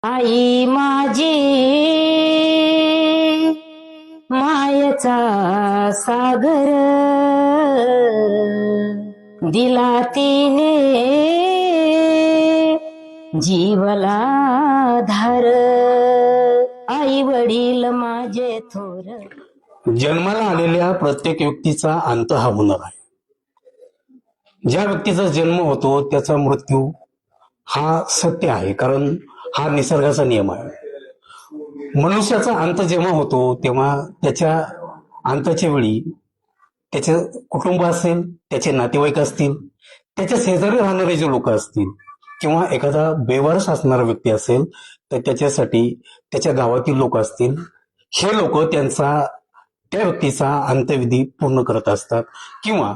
आई माझी मायेचा सागर दिला तिने जीवला धार. आई वडील माझे थोर. जन्माला आलेल्या प्रत्येक व्यक्तीचा अंत हा होणार आहे. ज्या व्यक्तीचा जन्म होतो त्याचा मृत्यू हा सत्य आहे, कारण हा निसर्गाचा नियम आहे. मनुष्याचा अंत जेव्हा होतो तेव्हा त्याच्या अंताच्या वेळी त्याचे कुटुंब असेल, त्याचे नातेवाईक असतील, त्याच्या शेजारी राहणारे जे लोक असतील किंवा एखादा बेवारस असणारा व्यक्ती असेल तर त्याच्यासाठी त्याच्या गावातील लोक असतील, हे लोक त्या व्यक्तीचा अंत्यविधी पूर्ण करत असतात किंवा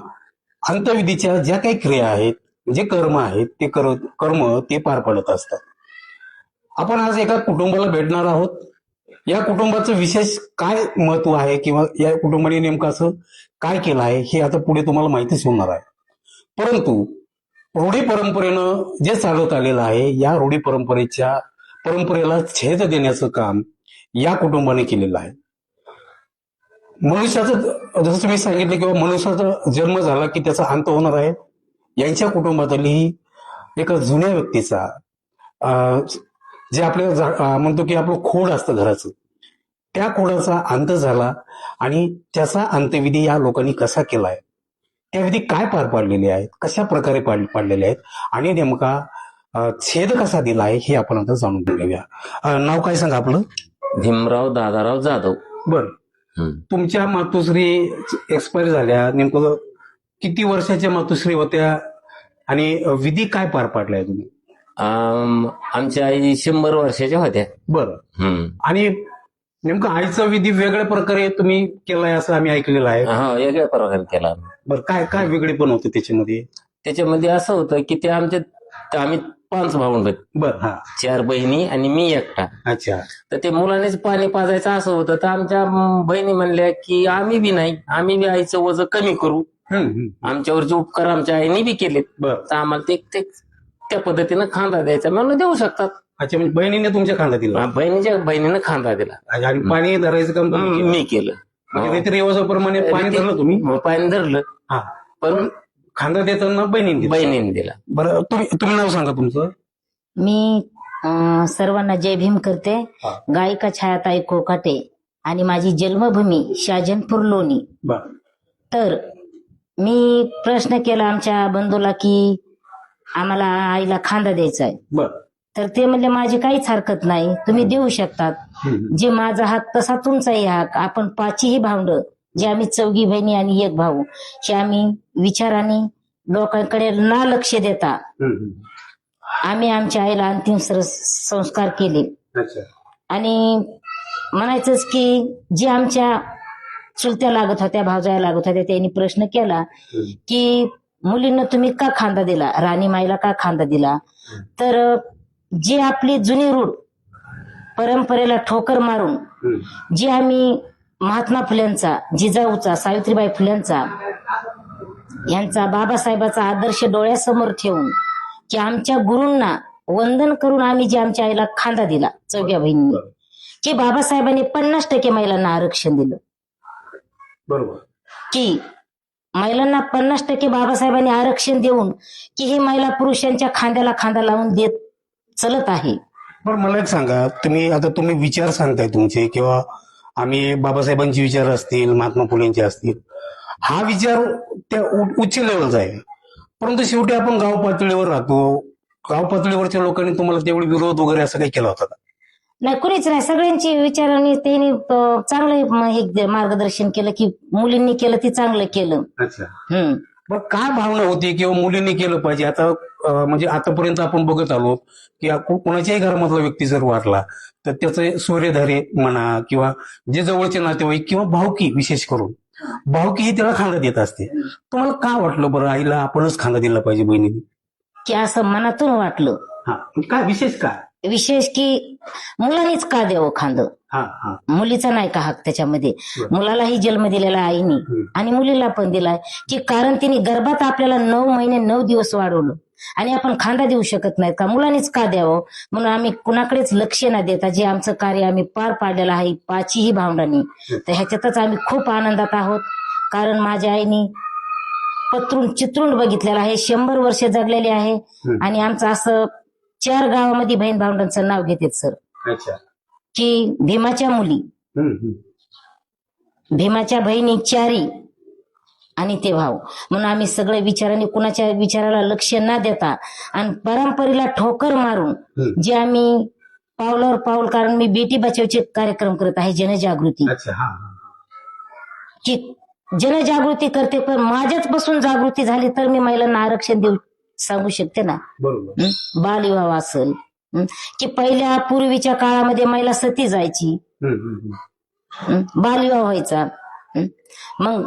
अंत्यविधीच्या ज्या काही क्रिया आहेत, जे कर्म आहेत, ते कर्म ते पार पडत असतात. आपण आज एका कुटुंबाला भेटणार आहोत. या कुटुंबाचं विशेष काय महत्व आहे किंवा या कुटुंबाने नेमकं असं काय केलं आहे हे आता पुढे तुम्हाला माहितीच होणार आहे. परंतु रूढी परंपरेनं जे चालत आलेलं आहे, या रूढी परंपरेला छेद देण्याचं काम या कुटुंबाने केलेलं आहे. मनुष्याचं, जसं तुम्ही सांगितलं किंवा मनुष्याचा जन्म झाला की त्याचा अंत होणार आहे, यांच्या कुटुंबातली एका जुन्या व्यक्तीचा जे आपल्याला म्हणतो की आपलं खोड असतं घराचं, त्या खोडाचा अंत झाला आणि त्याचा अंत्यविधी या लोकांनी कसा केलाय, त्या विधी काय पार पाडलेले आहेत, कशा प्रकारे पाडलेले आहेत आणि नेमका छेद कसा दिला आहे हे आपण आता जाणून घेऊया. नाव काय सांगा आपलं? भीमराव दादाराव जाधव. बर, तुमच्या मातोश्री एक्सपायर झाल्या, नेमकं किती वर्षाच्या मातोश्री होत्या आणि विधी काय पार पाडलाय तुम्ही? आमच्या आई 100 वर्षाच्या होत्या. बरं. आणि नेमकं आईचा विधी वेगळ्या प्रकारे तुम्ही केलाय असं आम्ही ऐकलेलं आहे. हा, वेगळ्या प्रकारे केला. बरं, काय काय वेगळे पण होतं त्याच्यामध्ये? त्याच्यामध्ये असं होतं की ते आम्ही 5 भावंड, बरं. हा, 4 बहिणी आणि मी एकटा. अच्छा. तर ते मुलानेच पाणी पाजायचं असं होतं. तर आमच्या बहिणी म्हणल्या की आम्ही बी आईचं वजन कमी करू. आमच्यावरचे उपकार आमच्या आईने बी केलेत. बरं. तर आम्हाला ते त्या पद्धतीनं खांदा द्यायचा म्हणून देऊ शकतात. अच्छा, म्हणजे बहिणीने तुमच्या खांदा दिला? बहिणीनं खांदा दिला आणि पाणी धरायचं काम मी केलं. रीतिरिवाजाप्रमाणे पाणी धरलं तुम्ही? पाणी धरलं. हा, पण खांदा देताना बहिणीने दिला. बरं, तुम्ही नाव सांगा तुमचं. मी सर्वांना जय भीम करते. गायिका छायाताई कोकाटे आणि माझी जन्मभूमी शाजनपूर लोणी. बरं. तर मी प्रश्न केला आमच्या बंधूला की आम्हाला आईला खांदा द्यायचा आहे. बरं. तर ते म्हणले माझी काहीच हरकत नाही, तुम्ही देऊ शकतात. जे माझा हक तसा तुमचाही हक. आपण 5ही भावंड, जे आम्ही 4 बहिणी आणि 1 भाऊ, हे आम्ही विचाराने लोकांकडे ना लक्ष देता आम्ही आमच्या आईला अंतिम संस्कार केले. आणि म्हणायचंच की जे आमच्या चुलत्या लागत होत्या, भावजाया लागत होत्या, त्यांनी प्रश्न केला की मुलींना तुम्ही का खांदा दिला, राणीमाईला का खांदा दिला? तर जी आपली जुनी रूढ परंपरेला ठोकर मारून जी आम्ही महात्मा फुल्यांचा, जिजाऊचा, सावित्रीबाई फुल्यांचा, यांचा, बाबासाहेबाचा आदर्श डोळ्यासमोर ठेवून की आमच्या गुरूंना वंदन करून आम्ही जे आमच्या आईला खांदा दिला 4 बहिणींनी, की बाबासाहेबांनी 50% महिलांना आरक्षण दिलं. बरोबर. की महिलांना 50% बाबासाहेबांनी आरक्षण देऊन की ही महिला पुरुषांच्या खांद्याला खांदा लावून देत चलत आहे. बरं, मला एक सांगा, तुम्ही विचार सांगताय तुमचे, किंवा आम्ही बाबासाहेबांचे विचार असतील, महात्मा फुलेंचे असतील, हा विचार त्या उच्च लेवलचा आहे. परंतु शेवटी आपण गाव पातळीवर राहतो. गाव पातळीवरच्या लोकांनी तुम्हाला तेवढी विरोध वगैरे असं काही केला होता का? नाही, कुणीच नाही. सगळ्यांची विचारांनी त्यांनी चांगलं हे मार्गदर्शन केलं की मुलींनी केलं ते चांगलं केलं. अच्छा. मग काय भावना होती किंवा मुलींनी केलं पाहिजे? आता म्हणजे आतापर्यंत आपण बघत आलो की कोणाच्याही घरामधला व्यक्ती जर वारला तर त्याचे सूर्यधारे म्हणा किंवा जे जवळचे नातेवाईक किंवा भावकी, विशेष करून भावकी ही त्याला खांदा देत असते. तुम्हाला का वाटलं बरं आईला आपणच खांदा दिला पाहिजे बहिणीने? की असं मनातून वाटलं. काय विशेष काय? विशेष की मुलांनीच का द्यावं खांद, मुलीचा नाही का हक त्याच्यामध्ये? मुलालाही जन्म दिलेला आईनी आणि मुलीला पण दिलाय की कारण तिने गर्भात आपल्याला 9 महिने 9 दिवस वाढवलं. आणि आपण खांदा देऊ शकत नाहीत का? मुलांनीच का द्यावं? म्हणून आम्ही कुणाकडेच लक्ष न देता जे आमचं कार्य आम्ही पार पाडलेलं आहे पाचही भावंडांनी, तर ह्याच्यातच आम्ही खूप आनंदात आहोत. कारण माझ्या आईनी पत्रून चित्रून बघितलेलं आहे, 100 वर्ष जगलेले आहे. आणि आमचं असं 4 गावामध्ये बहीण भावंडांचं नाव घेतात सर, अच्छा. की भीमाच्या मुली, भीमाच्या बहिणी 4 आणि ते भाऊ. म्हणून आम्ही सगळ्या विचारांनी कुणाच्या विचाराला लक्ष न देता आणि परंपरेला ठोकर मारून जे आम्ही पावलावर पाऊल, कारण मी बेटी बचावचे कार्यक्रम करत आहे, जनजागृती, अच्छा. हा. की जनजागृती करते. पण माझ्याच पासून जागृती झाली तर मी महिलांना आरक्षण देऊ सांगू शकते ना. बरोबर. बालविवाह असेल, की पहिल्या पूर्वीच्या काळामध्ये महिला सती जायची, बालविवाह व्हायचा. मग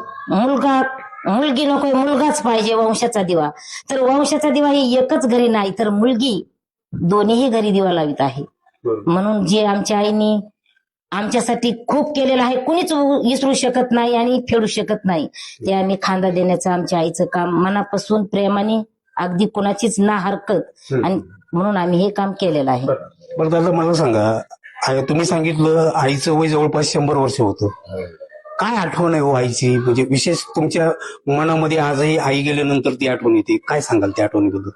मुलगी नको, मुलगाच पाहिजे, वंशाचा दिवा. तर वंशाचा दिवा ही एकच घरी नाही तर मुलगी दोन्हीही घरी दिवा लावित आहे. म्हणून जे आमच्या आईनी आमच्यासाठी खूप केलेलं आहे, कुणीच विसरू शकत नाही आणि फेडू शकत नाही. ते आम्ही खांदा देण्याचं आमच्या आईचं काम मनापासून प्रेमाने, अगदी कुणाचीच ना हरकत, आणि म्हणून आम्ही हे काम केलेलं आहे. बरं दादा, मला सांगा, तुम्ही सांगितलं आईचं वय जवळपास 100 वर्ष होतं. काय आठवण आहे हो आईची? म्हणजे विशेष तुमच्या मनामध्ये आजही आई गेल्यानंतर ती आठवण येते. काय सांगाल त्या आठवणीबद्दल?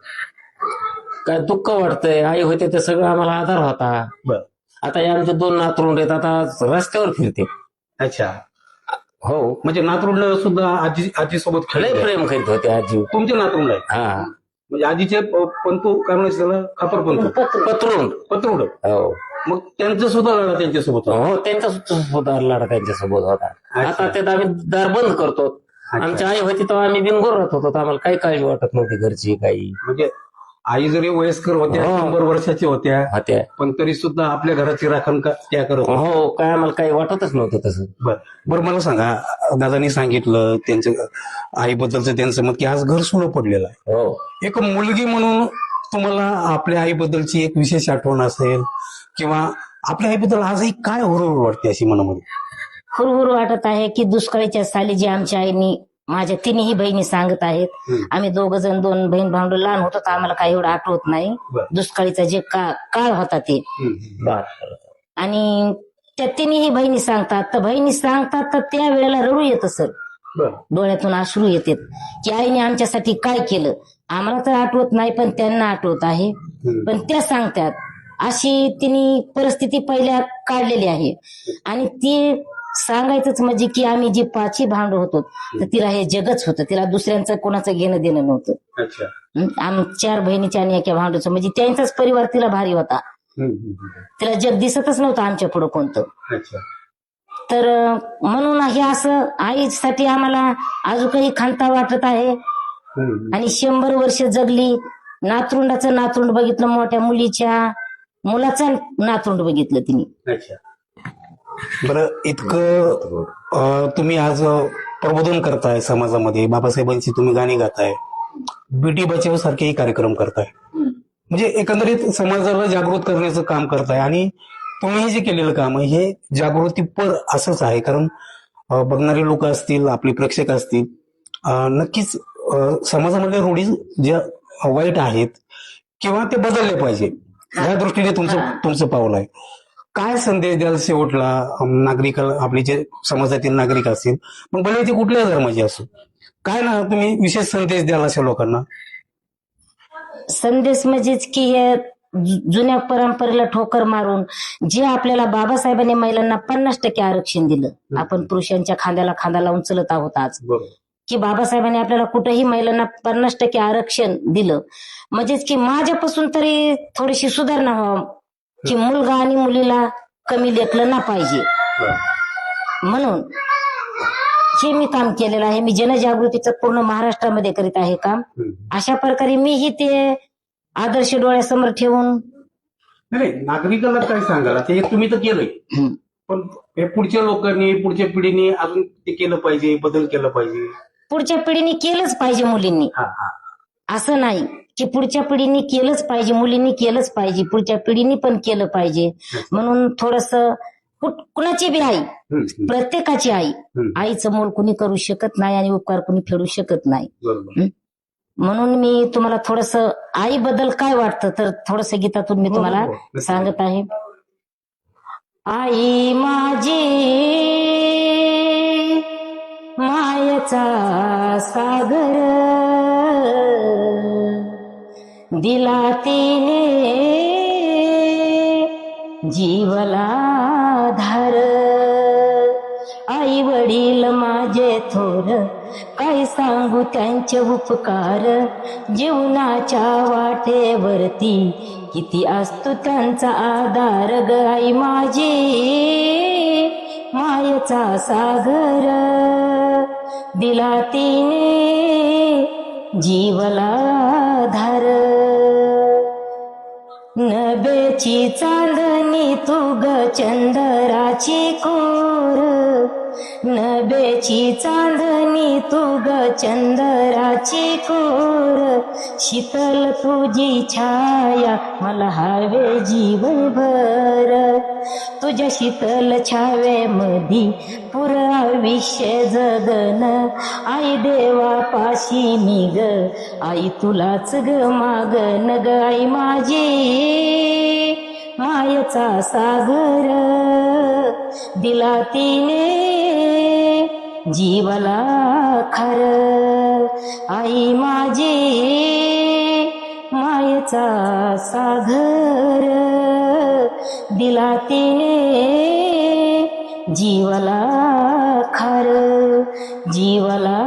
काय दुःख वाटतंय. आई होते तर सगळं आम्हाला आधार होता. बरं. आता हे आमचे 2 नातरुंड आहेत, आता रस्त्यावर फिरते. अच्छा. हो, म्हणजे नातरुंड सुद्धा आजी सोबत लय खेळ प्रेम करीत होते आजी. तुमचे नातरुंड आहे? हा, म्हणजे आजीचे पंतू काय म्हणायचं त्याला, खापर पंतू, पत्रुंड. पत्रुड. हो मग त्यांचा सुद्धा लढा त्यांच्यासोबत होता. हो, त्यांचा सुद्धा लढा त्यांच्यासोबत होता. आता त्यात आम्ही दार बंद करतो. आमच्या आई होती तेव्हा आम्ही बिनगोर राहत होतो, तर आम्हाला काही काळजी वाटत नव्हती घरची काही. म्हणजे आई जरी वयस्कर होत्या, 100 वर्षाच्या होत्या, पण तरी सुद्धा आपल्या घराची राखण त्या करत होत्या. हो, काय आम्हाला काही वाटतच नव्हतं तसं. बरं मला सांगा, दादानी सांगितलं त्यांचं आईबद्दलचं त्यांचं मत की आज घर सुनं पडलेलं आहे. हो, एक मुलगी म्हणून तुम्हाला आपल्या आईबद्दलची एक विशेष आठवण असेल, किंवा आपल्या आईबद्दल आजही काय हुरहुर वाटते अशी मनामध्ये? हुरहुर वाटत आहे की दुष्काळीच्या साली जे आमच्या आईनी माझ्या 3ही बहिणी सांगत आहेत. आम्ही 2 जण 2 बहीण भावंड लहान होतो, तर आम्हाला काही एवढं आठवत नाही. दुष्काळीचा जे काळ होता ते, आणि त्या 3ही बहिणी सांगतात, तर बहिणी सांगतात तर त्या वेळेला रडू येतं सर, डोळ्यातून अश्रू येतात की आईने आमच्यासाठी काय केलं. आम्हाला तर आठवत नाही, पण त्यांना आठवत आहे. पण त्या सांगतात अशी तिने परिस्थिती पहिल्या काढलेली आहे. आणि ती सांगायचंच म्हणजे की आम्ही जी 5ही भावंड होतो, तर तिला हे जगच होतं, तिला दुसऱ्यांचं कोणाचं घेणं देणं नव्हतं. आम्ही 4 बहिणीच्या आणि एका भावंडाचं, म्हणजे त्यांचाच परिवार तिला भारी होता. तिला जग दिसतच नव्हतं आमच्या पुढं कोणतं. तर म्हणून हे असं आईसाठी आम्हाला अजून काही खंता वाटत आहे. आणि 100 वर्ष जगली, नातरुंडाचं नातरुंड बघितलं, मोठ्या मुलीच्या मुलाचं नातरुंड बघितलं तिने. बरं, इतकं तुम्ही आज प्रबोधन करताय समाजामध्ये, बाबासाहेबांची तुम्ही गाणी गाताय, बेटी बचाव सारखेही कार्यक्रम करताय, म्हणजे एकंदरीत समाजाला जागृत करण्याचं काम करताय. आणि तुम्ही हे जे केलेलं काम आहे हे जागृतीपर असंच आहे. कारण बघणारे लोक असतील, आपले प्रेक्षक असतील, नक्कीच समाजामध्ये रूढी ज्या वाईट आहेत किंवा ते बदलले पाहिजे, या दृष्टीने तुमचं पाऊल आहे. काय संदेश द्याल शेवटला नागरिकाला, आपले जे समाजातील नागरिक असतील, मग भले ते कुठल्या धर्माचे असो, काय ना तुम्ही विशेष संदेश द्याल अशा लोकांना? संदेश म्हणजेच की हे जुन्या परंपरेला ठोकर मारून जे आपल्याला बाबासाहेबांनी महिलांना 50% आरक्षण दिलं, आपण पुरुषांच्या खांद्याला खांदा लावून चलत आहोत आज, की बाबासाहेबांनी आपल्याला कुठेही महिलांना 50% आरक्षण दिलं, म्हणजेच की माझ्यापासून तरी थोडीशी सुधारणा व्हावं, की मुलगा आणि मुलीला कमी लेखलं ना पाहिजे. म्हणून हे मी काम केलेलं आहे. मी जनजागृतीचं पूर्ण महाराष्ट्रामध्ये करीत आहे काम. अशा प्रकारे मीही ते आदर्श डोळ्यासमोर ठेवून. नाही, नागरिकाला काय सांगाल? ते तुम्ही तर केलंय, पण पुढच्या लोकांनी, पुढच्या पिढीने अजून ते केलं पाहिजे, बदल केला पाहिजे. पुढच्या पिढीने केलंच पाहिजे, मुलींनी. असं नाही की पुढच्या पिढीने केलंच पाहिजे, मुलींनी केलंच पाहिजे, पुढच्या पिढीने पण केलं पाहिजे. म्हणून थोडंसं कुणाची बी आई, प्रत्येकाची आई, आईचं मोल कुणी करू शकत नाही आणि उपकार कुणी फेडू शकत नाही. म्हणून मी तुम्हाला थोडस आईबद्दल काय वाटतं तर थोडस गीतातून मी तुम्हाला सांगत आहे. आई माझी मायेचा सागर दिला तिने जीवला धार. आई वडील माझे थोर काय सांगू त्यांचे उपकार. जीवनाच्या वाटेवरती किती असतो त्यांचा आधार ग. आई माझी मायेचा सागर दिला तिने जीवला धार. नभेची चांदणी तू ग चंद्राची कोर. नभेची चांदणी तू ग चंद्राची कोर. शीतल तुझी छाया मला हवे जीवनभर. तुझ्या शीतल छावेमधी पुर आयुष्य जगन. आई देवापाशी मी ग आई तुलाच ग मागन ग. आई माझी मायेचा सागर दिला तिने जीवला खर. आई माझी मायेचा सागर दिला तिने जीवला खर. जीवला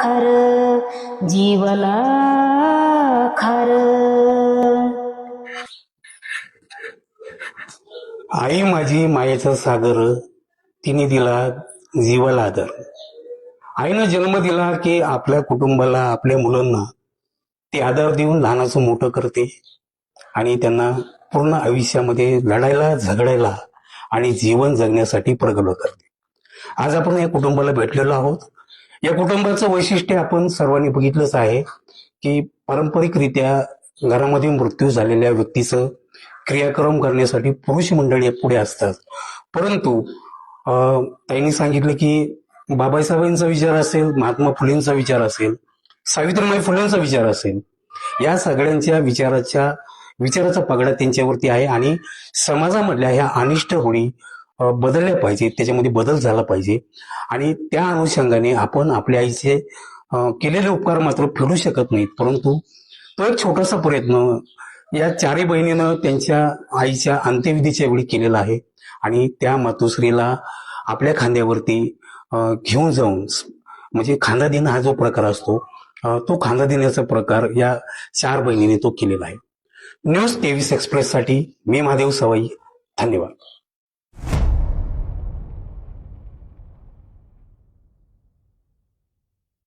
खर. जीवला खर. आई माझी मायेचा सागर तिने दिला जीवाला आदर. आईनं जन्म दिला की आपल्या कुटुंबाला आपल्या मुलांना ते आदर देऊन लहानाचं मोठं करते आणि त्यांना पूर्ण आयुष्यामध्ये लढायला झगडायला आणि जीवन जगण्यासाठी प्रगल्भ करते. आज आपण या कुटुंबाला भेटलेलो आहोत. या कुटुंबाचं वैशिष्ट्य आपण सर्वांनी बघितलंच आहे की पारंपरिकरित्या घरामध्ये मृत्यू झालेल्या व्यक्तीचं क्रियाक्रम करण्यासाठी पुरुष मंडळी पुढे असतात. परंतु त्यांनी सांगितलं की बाबासाहेबांचा विचार असेल, महात्मा फुलेंचा विचार असेल, सावित्रीबाई फुलेंचा विचार असेल, या सगळ्यांच्या विचाराचा पगडा त्यांच्यावरती आहे आणि समाजामधल्या ह्या अनिष्ट होणी बदलल्या पाहिजे, त्याच्यामध्ये बदल झाला पाहिजे. आणि त्या अनुषंगाने आपण आपल्या आईचे केलेले उपकार मात्र फेडू शकत नाहीत. परंतु तो एक छोटासा प्रयत्न या चारही बहिणीनं त्यांच्या आईच्या अंत्यविधीच्या वेळी केलेला आहे आणि त्या मातोश्रीला आपल्या खांद्यावरती घेऊन जाऊन, म्हणजे खांदा देणं हा जो प्रकार असतो तो खांदा देण्याचा प्रकार या चार बहिणीने तो केलेला आहे. न्यूज 23 एक्सप्रेससाठी मी महादेव सवाई. धन्यवाद.